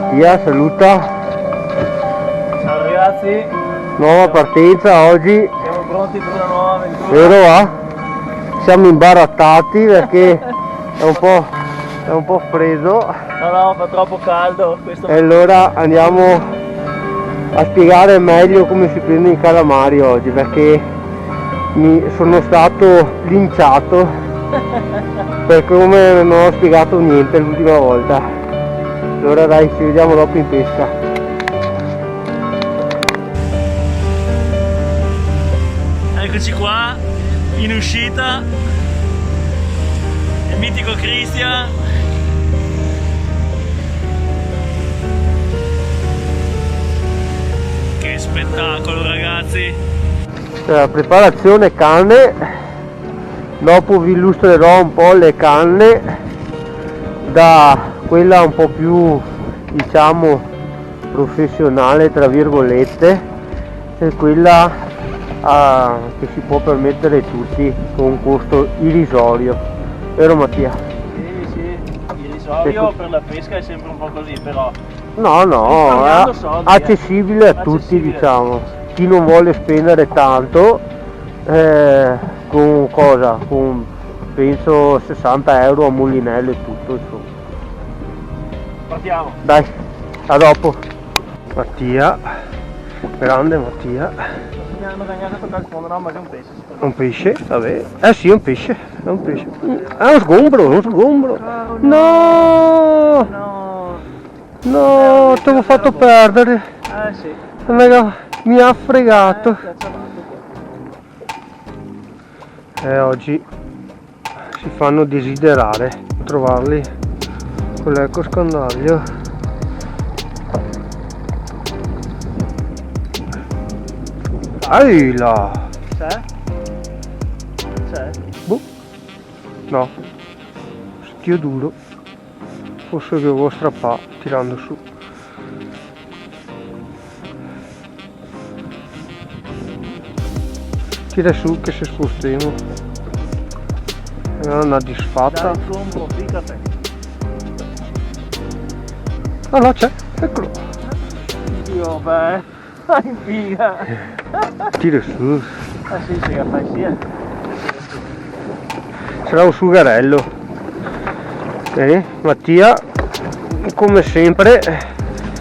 Mattia, saluta. Ciao ragazzi. Nuova partenza oggi. Siamo pronti per una nuova avventura. Vero va? Siamo imbarattati perché è un po' freddo. No, fa troppo caldo. E allora andiamo a spiegare meglio come si prendono i calamari oggi, perché mi sono stato linciato per come non ho spiegato niente l'ultima volta. Allora dai, ci vediamo dopo in pesca. Eccoci qua in uscita, il mitico Cristian. Che spettacolo ragazzi. La preparazione canne, dopo vi illustrerò un po' le canne, da quella un po' più diciamo professionale tra virgolette e quella che si può permettere tutti con un costo irrisorio, vero Mattia? Sì, irrisorio per la pesca è sempre un po' così, però no, è soldi, accessibile a tutti, diciamo. Chi non vuole spendere tanto con cosa? Con penso 60 euro a mulinello e tutto, insomma. partiamo. Dai, a dopo. Mattia, grande Mattia. Mi hanno cagnato a toccare il fondo, no, ma che è un pesce. Un pesce? Vabbè. Sì, è un pesce. È un pesce. È uno sgombro. No! No, ti avevo fatto perdere. Sì. Mi ha fregato. Oggi si fanno desiderare trovarli con l'eco scandaglio. Ehi là! C'è? Boh. No. Stio duro. Forse che avevo strappato tirando su. Tira su che se spostiamo. È una disfatta. Dai, combo, fica te. Ah no, c'è, eccolo. Dio, beh, fai figa. Tira su. Sì, che fai sia. Sarà un sugarello. Mattia, come sempre,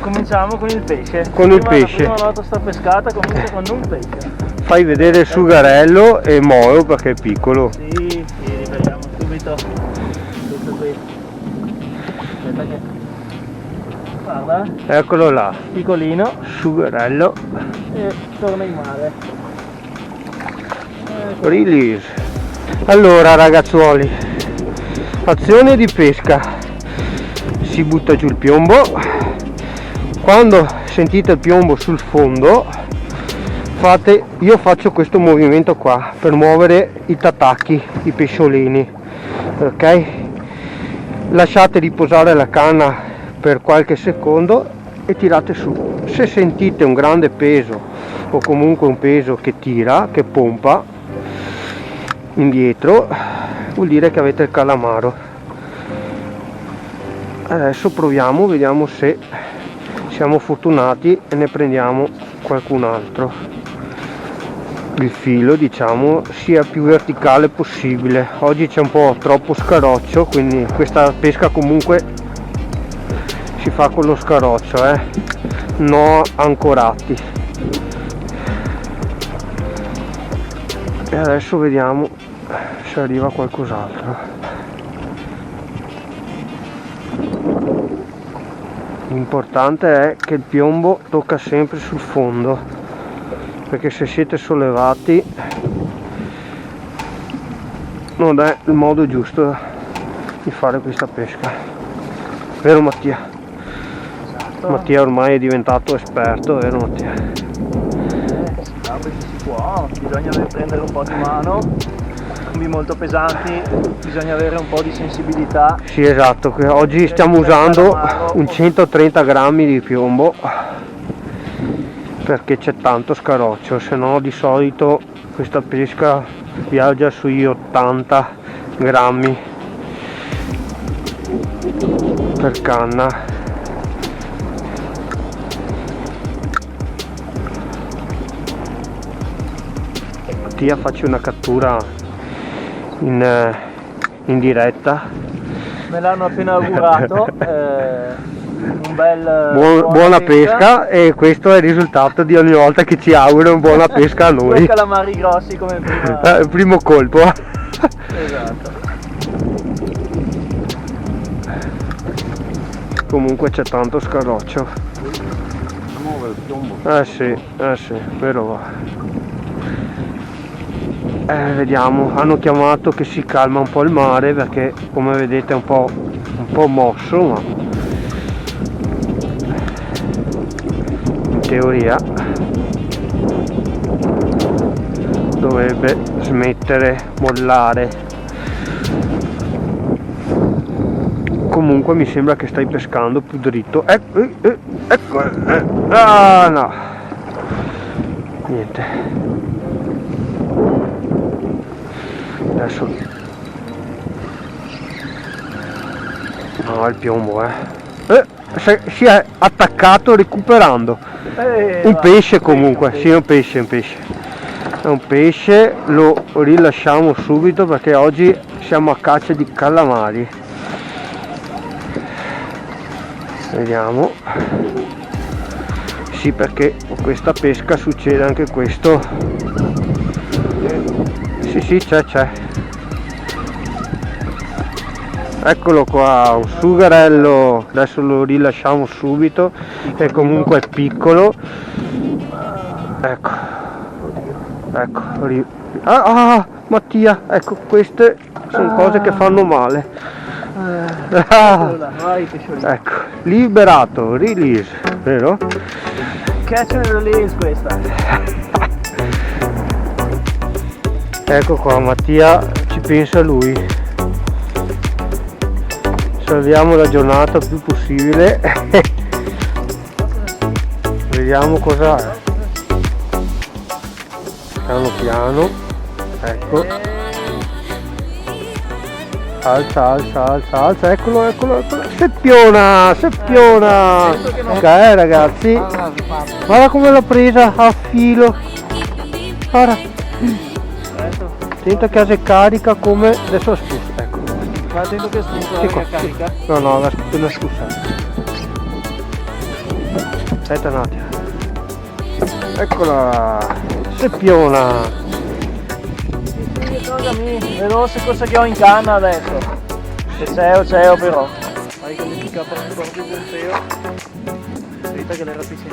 Cominciamo con il pesce. Con il pesce. La prima volta sta pescata comincia con un pesce. fai vedere il sugarello e muoio perché è piccolo. Sì, rivediamo subito. Tutto qui. Aspetta che... Guarda, Eccolo là, piccolino sugarello. e torna in mare. Release. Allora ragazzuoli, azione di pesca: si butta giù il piombo. Quando sentite il piombo sul fondo io faccio questo movimento qua per muovere i tatacchi, i pesciolini, ok? Lasciate riposare la canna per qualche secondo e tirate su. Se sentite un grande peso o comunque un peso che tira, che pompa indietro, vuol dire che avete il calamaro. Adesso proviamo, vediamo se siamo fortunati e ne prendiamo qualcun altro. Il filo, diciamo, sia più verticale possibile. Oggi c'è un po' troppo scaroccio, quindi questa pesca comunque si fa con lo scaroccio, no ancorati. E adesso vediamo se arriva qualcos'altro. L'importante è che il piombo tocca sempre sul fondo, perché se siete sollevati non è il modo giusto di fare questa pesca, vero Mattia? Esatto. Mattia ormai è diventato esperto, vero Mattia? Si può, bisogna prendere un po' di mano, combi molto pesanti, bisogna avere un po' di sensibilità. Sì, esatto, oggi stiamo usando un 130 grammi di piombo perché c'è tanto scaroccio, se no di solito questa pesca viaggia sui 80 grammi per canna. Mattia faccia una cattura in diretta. Me l'hanno appena augurato, un bel buona pesca, e questo è il risultato di ogni volta che ci augurano buona pesca a noi. Due calamari grossi come prima. Il primo colpo. Esatto. Comunque c'è tanto scarroccio. Muove il piombo. Sì, vero va. Vediamo, hanno chiamato che si calma un po' il mare perché come vedete è un po' mosso, ma in teoria dovrebbe smettere, mollare. Comunque mi sembra che stai pescando più dritto. Ecco. Ah no, niente. Adesso no, il piombo si è attaccato recuperando. Un pesce comunque, sì, è un pesce. È un pesce, lo rilasciamo subito perché oggi siamo a caccia di calamari. Vediamo. Sì, perché con questa pesca succede anche questo. Sì, c'è. Eccolo qua, un sugarello. Adesso lo rilasciamo subito, e comunque è piccolo. Ecco. Mattia, ecco, queste sono cose che fanno male. Ecco, liberato, release, vero? Catch and release questa. Ecco qua, Mattia ci pensa lui. Salviamo la giornata il più possibile. Vediamo cosa è. Piano, ecco. Alza, eccolo. Seppiona. Ok ragazzi, guarda come l'ha presa a filo. Guarda. Attento che se carica come adesso la spusta, ecco. Ma attento che spusta, carica. No, l'ha appena spustata. Aspetta un attimo. Eccola, seppiona. Vedo se cosa che ho in canna adesso. Se c'è però. Vai che mi scappa un po' più del peo. Aspetta che le rapisce.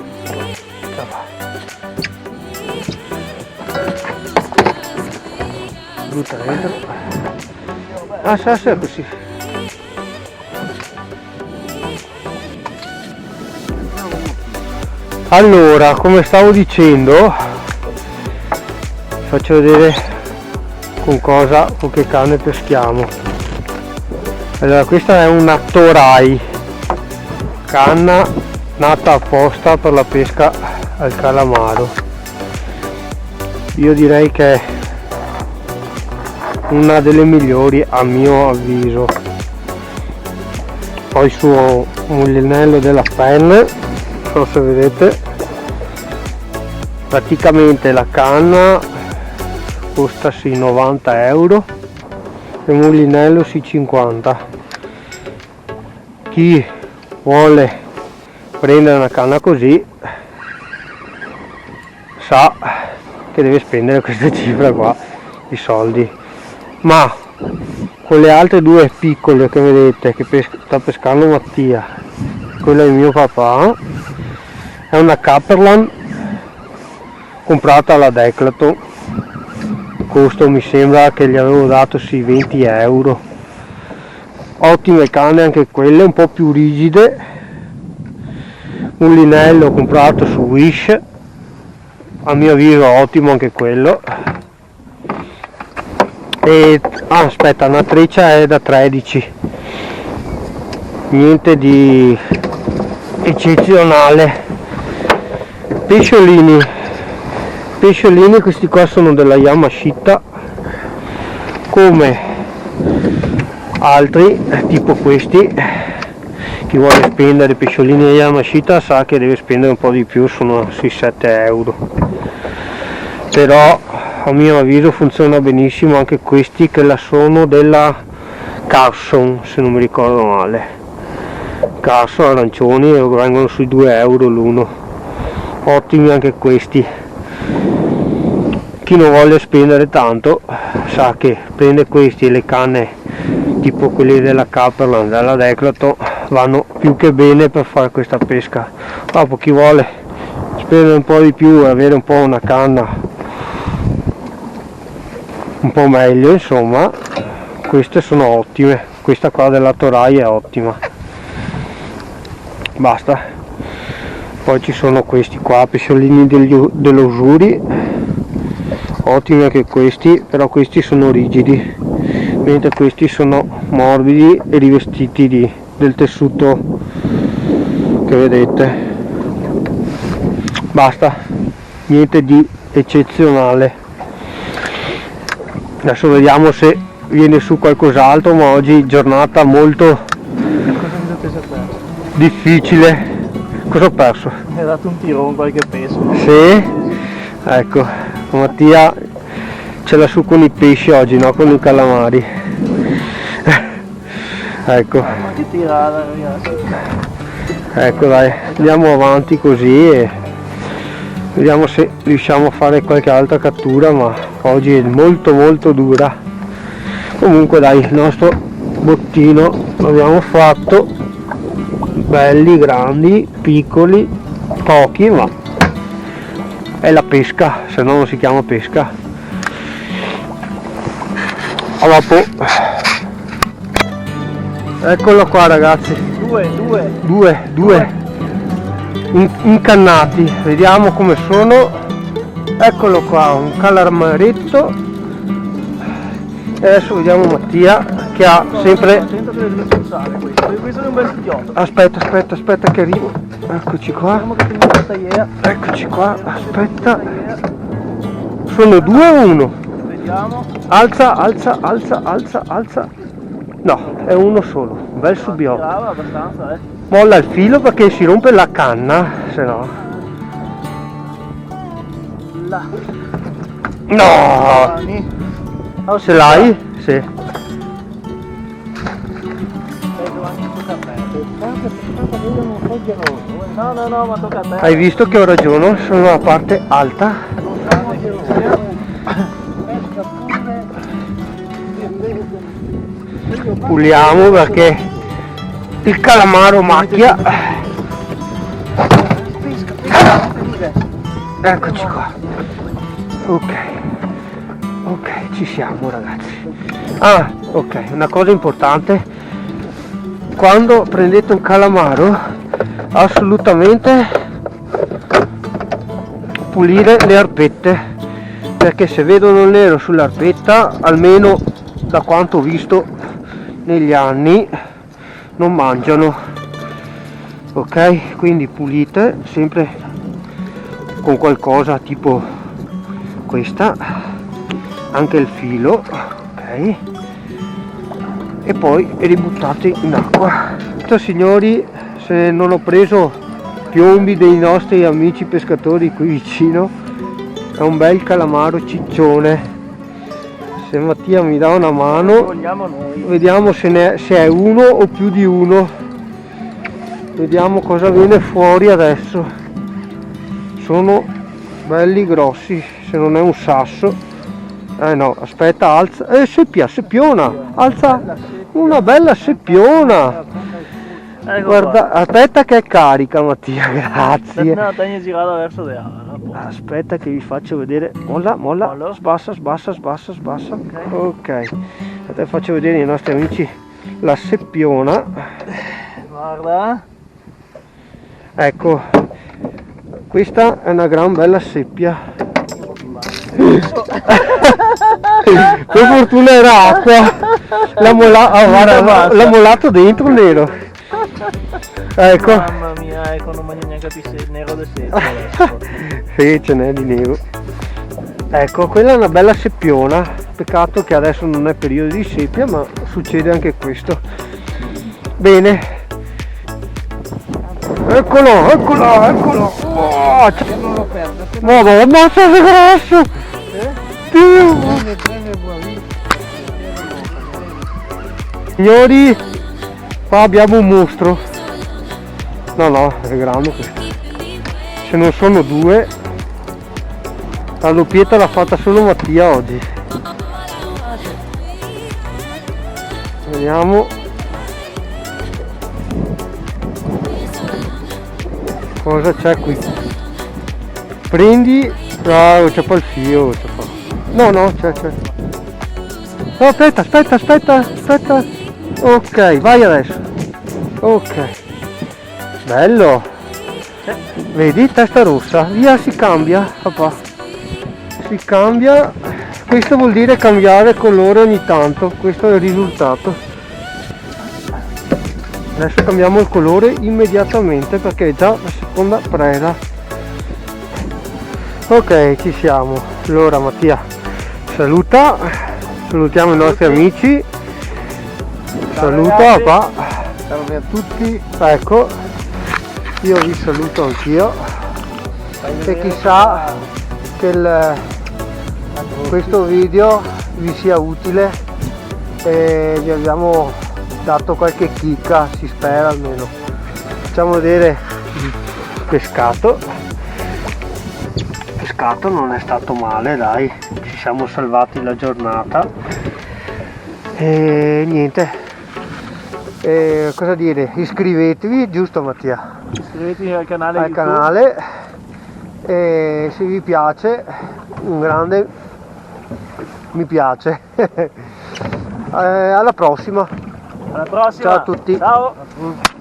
Butta dentro. Sì, è così. Allora, come stavo dicendo, faccio vedere con che canne peschiamo. Allora, questa è una Toray, canna nata apposta per la pesca al calamaro. Io direi che è una delle migliori a mio avviso. Poi su mulinello della Penn, non so se vedete, praticamente la canna costa sì 90 euro e il mulinello sì 50. Chi vuole prendere una canna così sa che deve spendere questa cifra qua di soldi, ma con le altre due piccole che vedete che sta pescando Mattia, quella di mio papà, è una Caperland comprata alla Decathlon, costo mi sembra che gli avevo dato sì 20 euro. Ottime canne anche quelle, un po' più rigide. Un linello comprato su Wish, a mio avviso ottimo anche quello. E aspetta, una treccia è da 13, niente di eccezionale. Pesciolini, questi qua sono della Yamashita, come altri tipo questi. Chi vuole spendere pesciolini a Yamashita sa che deve spendere un po' di più, sono sui 7 euro, però a mio avviso funziona benissimo anche questi, che la sono della Carson, se non mi ricordo male. Carson arancioni, vengono sui 2 euro l'uno, ottimi anche questi. Chi non vuole spendere tanto sa che prende questi e le canne tipo quelli della Caperland, della Decathlon, vanno più che bene per fare questa pesca. Dopo chi vuole spendere un po' di più e avere un po' una canna un po' meglio, insomma, queste sono ottime. Questa qua della Toray è ottima. Basta. Poi ci sono questi qua, pesciolini dello Usuri, ottimi anche questi, però questi sono rigidi, mentre questi sono morbidi e rivestiti del tessuto che vedete. Basta, niente di eccezionale. Adesso vediamo se viene su qualcos'altro, ma oggi giornata molto difficile. Cosa ho perso? Mi ha dato un tiro con qualche peso. Sì? Ecco, Mattia ce l'ha su con i pesci oggi, no? Con i calamari. Ecco. Ma che tirata, ragazzi. Ecco, dai, andiamo avanti così e vediamo se riusciamo a fare qualche altra cattura, ma oggi è molto dura. Comunque dai, il nostro bottino l'abbiamo fatto, belli, grandi, piccoli, pochi, ma è la pesca, se no non si chiama pesca. A dopo. Eccolo qua ragazzi, due incannati, vediamo come sono. Eccolo qua, un calamaretto. E adesso vediamo Mattia che ha sempre... Questo è un bel schiotto. Aspetta che arrivo. Eccoci qua. Eccoci qua, aspetta. Sono 2 o 1? Vediamo. Alza. No, è uno solo, un bel subbiotto. Brava abbastanza, Molla il filo perché si rompe la canna, se no. Là. No! Ce l'hai? Sì. No, ma tocca a te. Hai visto che ho ragione? Sono la parte alta. Puliamo perché il calamaro macchia. Eccoci qua. Ok, ci siamo ragazzi. Ah, ok, una cosa importante: quando prendete un calamaro assolutamente pulire le arpette, perché se vedono il nero sull'arpetta, almeno da quanto ho visto negli anni, non mangiano. Ok, quindi pulite sempre con qualcosa tipo questa, anche il filo, ok, e poi ributtate in acqua. Signori, se non ho preso piombi dei nostri amici pescatori qui vicino, è un bel calamaro ciccione. Se Mattia mi dà una mano, vediamo se è uno o più di uno. Vediamo cosa viene fuori adesso. Sono belli grossi, se non è un sasso. No, aspetta, alza. Seppiona, alza una bella seppiona. Guarda, aspetta che è carica Mattia, grazie. No, tengo girata verso di là. Aspetta che vi faccio vedere. Molla. Sbassa. Ok. Adesso faccio vedere ai nostri amici la seppiona. Guarda. Ecco. Questa è una gran bella seppia. Per fortuna era acqua. L'ha mollato dentro nero. Ecco. Mamma mia, ecco, non mangio neanche più il nero del seppia adesso. Sì, ce n'è di nero. Ecco, quella è una bella seppiona. Peccato che adesso non è periodo di seppia, ma succede anche questo. Bene. Eccolo. Oh, Non lo perdo. ma ammazza che grosso! Signori, qua abbiamo un mostro. No, è grande questo. Se non sono due, la doppietta l'ha fatta solo Mattia oggi. Vediamo cosa c'è qui. Prendi, c'è poi il fio, c'è qua. No, c'è. No, aspetta. Ok, vai adesso. Ok. Bello. Vedi, testa rossa. Via, si cambia, papà. Si cambia. Questo vuol dire cambiare colore ogni tanto. Questo è il risultato. Adesso cambiamo il colore immediatamente perché è già la seconda presa. Ok, ci siamo. Allora Mattia salutiamo i nostri amici. Saluta papà. Salve a tutti. Ecco, io vi saluto anch'io e chissà che questo video vi sia utile e vi abbiamo dato qualche chicca, si spera almeno. Facciamo vedere il pescato. Non è stato male, dai, ci siamo salvati la giornata e niente, cosa dire, iscrivetevi, giusto Mattia? Iscrivetevi al canale Al YouTube. canale e se vi piace un grande mi piace. Alla prossima. Alla prossima. Ciao a tutti. Ciao.